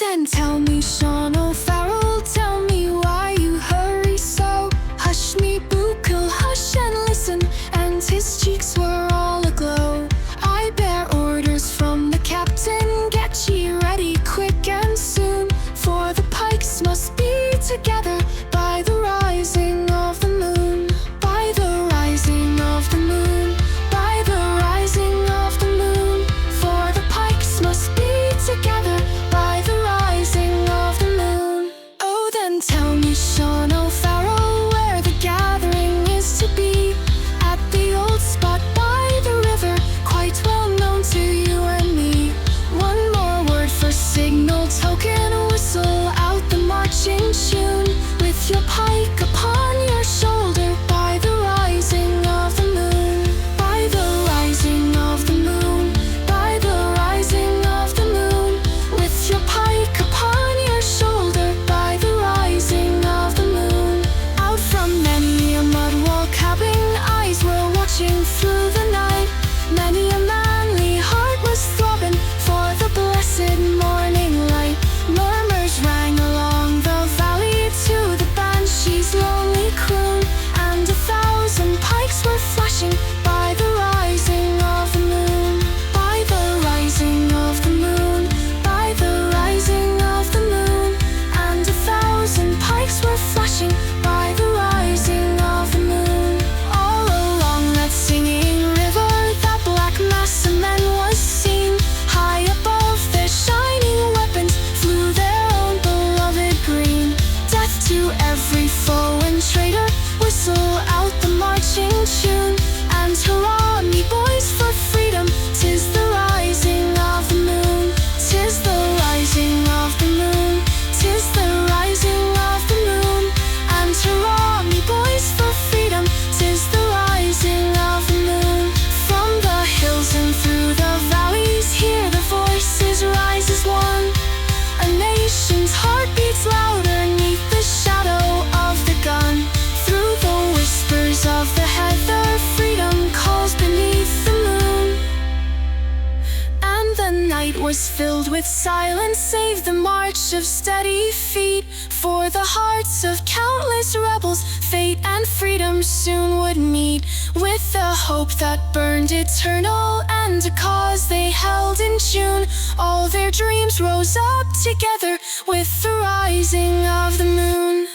then tell me, Sean O'Farrell, tell me why you hurry so. Hush me, Buchel, hush and listen, and his cheeks were all aglow. I bear orders from the captain, get ye ready quick and soon, for the pikes must be together by the rising of the moon. By the rising of the moon, by the rising of the moon, for the pikes must be together by the rising of the moon. Oh, then tell me, Sean O'Farrell, where the gathering is to be. At the old spot by the river, quite well known to you and me. One more word for signal token, whistle out the marching tune, with your pike upon your shoulder by the rising of the moon. By the rising of the moon, by the rising of the moon, with your pike upon your shoulder by the rising of the moon. Out from many a mud wall cabin, eyes were watching through the night. Many a manly heart was throbbing for the blessed morning light. Murmurs rang along the valley to the banshee's lonely croon, and 1,000 pikes were flashing by the rising of the moon. By the rising of the moon, by the rising of the moon, and 1,000 pikes were flashing by the rising of the moon. All along that singing river, that black mass of men was seen. High above their shining weapons flew their own beloved green. Death to every foe and traitor, whistle out the marching tune, and hurrah, me boys, for freedom. 'Tis the rising of the moon, 'tis the rising of the moon, 'tis the rising of the moon, and hurrah, me boys, for freedom. 'Tis the rising of the moon. From the hills and through the valleys, hear the voices rise as one. A nation's heart beats louder 'neath the shadow of the gun. Through the whispers of the heather, freedom calls beneath the moon. And the night was filled with silence, save the march of steady feet. For the hearts of countless rebels, fate and freedom soon would meet. With a hope that burned eternal, and a cause they held in June, all their dreams rose up together with the rising of the moon.